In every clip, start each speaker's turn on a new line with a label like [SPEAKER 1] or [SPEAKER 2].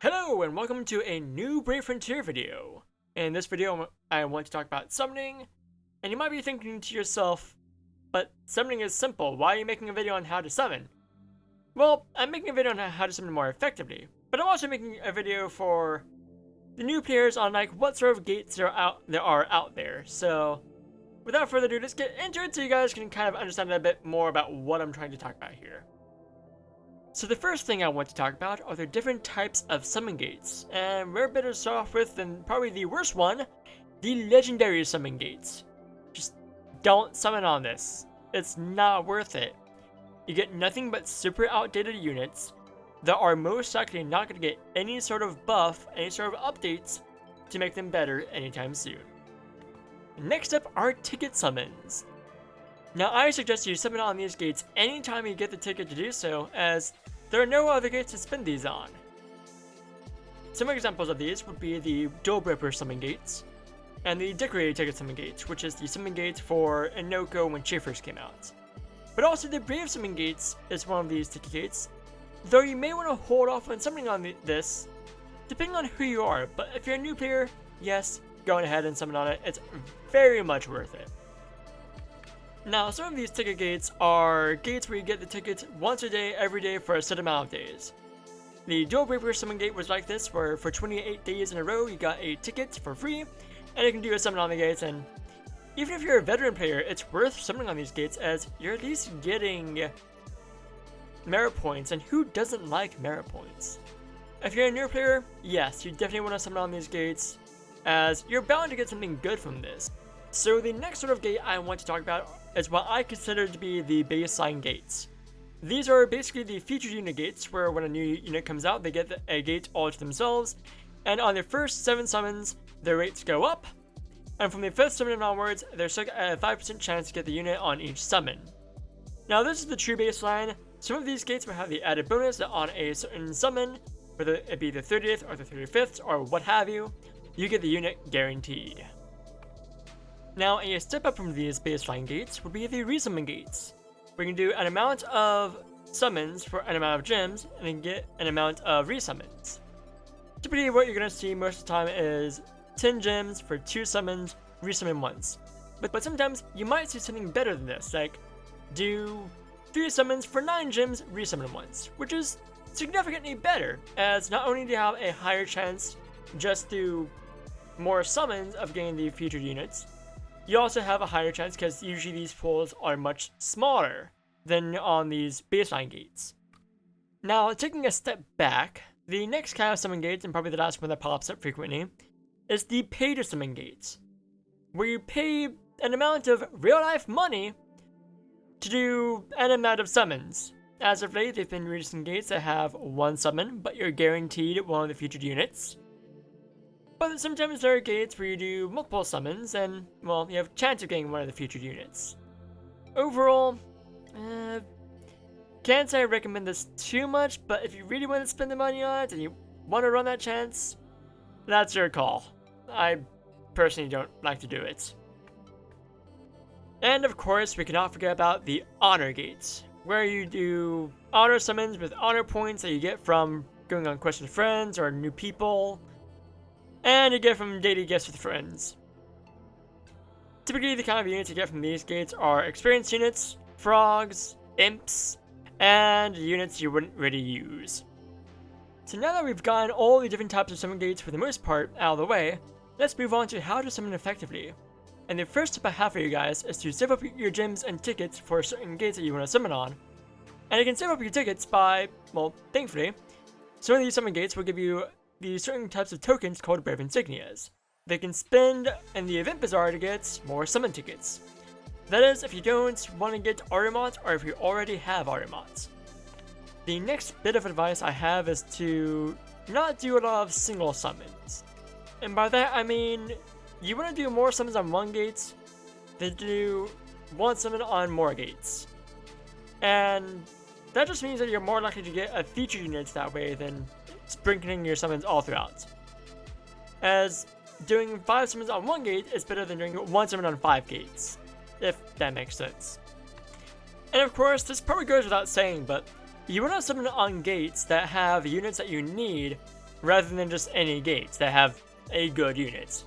[SPEAKER 1] Hello and welcome to a new Brave Frontier video. In this video I want to talk about summoning, and you might be thinking to yourself, but summoning is simple, why are you making a video on how to summon? Well, I'm making a video on how to summon more effectively, but I'm also making a video for the new players on like what sort of gates there are out there. So without further ado, let's get into it so you guys can kind of understand a bit more about what I'm trying to talk about here. So the first thing I want to talk about are the different types of summon gates, and we're better start off with, and probably the worst one, the legendary summon gates. Just don't summon on this. It's not worth it. You get nothing but super outdated units that are most likely not going to get any sort of buff, any sort of updates to make them better anytime soon. Next up are ticket summons. Now I suggest you summon on these gates anytime you get the ticket to do so, as there are no other gates to spend these on. Some examples of these would be the Door Ripper summon gates, and the Decorated Ticket summon gates, which is the summon gates for Inoko when she first came out. But also the Brave summon gates is one of these ticket gates, though you may want to hold off on summoning on this, depending on who you are, but if you're a new player, yes, go ahead and summon on it, it's very much worth it. Now, some of these ticket gates are gates where you get the tickets once a day, every day for a set amount of days. The Door Breaker summon gate was like this, where for 28 days in a row you got a ticket for free, and you can do a summon on the gates, and even if you're a veteran player, it's worth summoning on these gates as you're at least getting merit points, and who doesn't like merit points? If you're a new player, yes, you definitely want to summon on these gates, as you're bound to get something good from this. So the next sort of gate I want to talk about is what I consider to be the baseline gates. These are basically the featured unit gates, where when a new unit comes out, they get a gate all to themselves, and on their first 7 summons, their rates go up, and from the 5th summon onwards, there's a 5% chance to get the unit on each summon. Now this is the true baseline. Some of these gates will have the added bonus that on a certain summon, whether it be the 30th or the 35th or what have you, you get the unit guaranteed. Now, a step up from these baseline gates would be the resummon gates, where you can do an amount of summons for an amount of gems, and then get an amount of resummons. Typically, what you're going to see most of the time is 10 gems for 2 summons, resummon once. But sometimes you might see something better than this, like do 3 summons for 9 gems, resummon once, which is significantly better, as not only do you have a higher chance just through more summons of getting the featured units, you also have a higher chance because usually these pools are much smaller than on these baseline gates. Now, taking a step back, the next kind of summon gates, and probably the last one that pops up frequently, is the pay to summon gates, where you pay an amount of real-life money to do an amount of summons. As of late, they've been releasing gates that have 1 summon, but you're guaranteed one of the featured units. But sometimes there are gates where you do multiple summons, and, well, you have a chance of getting one of the featured units. Overall, can't say I recommend this too much, but if you really want to spend the money on it, and you want to run that chance, that's your call. I personally don't like to do it. And of course, we cannot forget about the honor gates, where you do honor summons with honor points that you get from going on quests with friends or new people, and you get from daily gifts with friends. Typically, the kind of units you get from these gates are experienced units, frogs, imps, and units you wouldn't really use. So now that we've gotten all the different types of summon gates for the most part out of the way, let's move on to how to summon effectively. And the first tip I have for you guys is to save up your gems and tickets for certain gates that you want to summon on. And you can save up your tickets by, well, thankfully, some of these summon gates will give you these certain types of tokens called Brave Insignias. They can spend in the event bazaar to get more summon tickets. That is, if you don't want to get Arimots or if you already have Arimots. The next bit of advice I have is to not do a lot of single summons. And by that I mean, you want to do more summons on one gate than do one summon on more gates. And that just means that you're more likely to get a featured units that way than sprinkling your summons all throughout. As doing 5 summons on one gate is better than doing 1 summon on 5 gates, if that makes sense. And of course, this probably goes without saying, but you want to summon on gates that have units that you need rather than just any gates that have a good unit.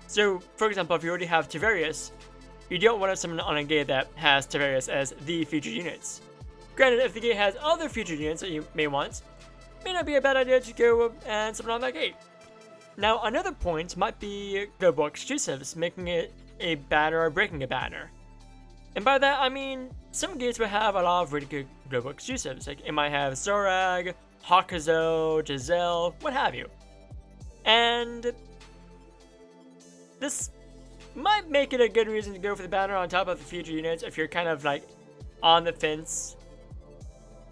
[SPEAKER 1] So, for example, if you already have Tavarius, you don't want to summon on a gate that has Tavarius as the featured units. Granted, if the gate has other featured units that you may want, it may not be a bad idea to go and summon on that gate. Now, another point might be global exclusives, making it a banner or breaking a banner. And by that, I mean, some gates will have a lot of really good global exclusives. Like, it might have Zorag, Hakazo, Giselle, what have you. And this might make it a good reason to go for the banner on top of the featured units if you're kind of like on the fence.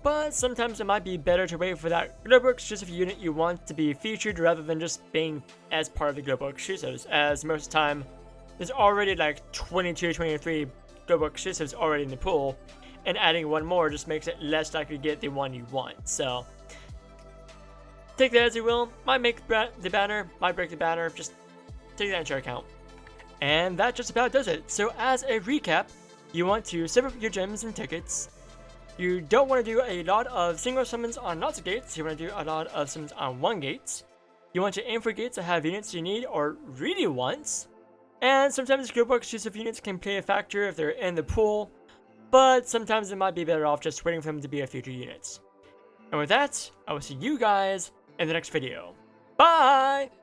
[SPEAKER 1] But sometimes it might be better to wait for that global exclusive unit you want to be featured rather than just being as part of the global exclusives, as most of the time there's already like 22, 23 global exclusives already in the pool, and adding one more just makes it less likely to get the one you want. So take that as you will. Might make the banner, might break the banner, just take that into account. And that just about does it. So as a recap, you want to save up your gems and tickets. You don't want to do a lot of single summons on lots of gates. You want to do a lot of summons on one gate. You want to aim for gates that have units you need or really want. And sometimes global exclusive units can play a factor if they're in the pool, but sometimes it might be better off just waiting for them to be a future unit. And with that, I will see you guys in the next video. Bye!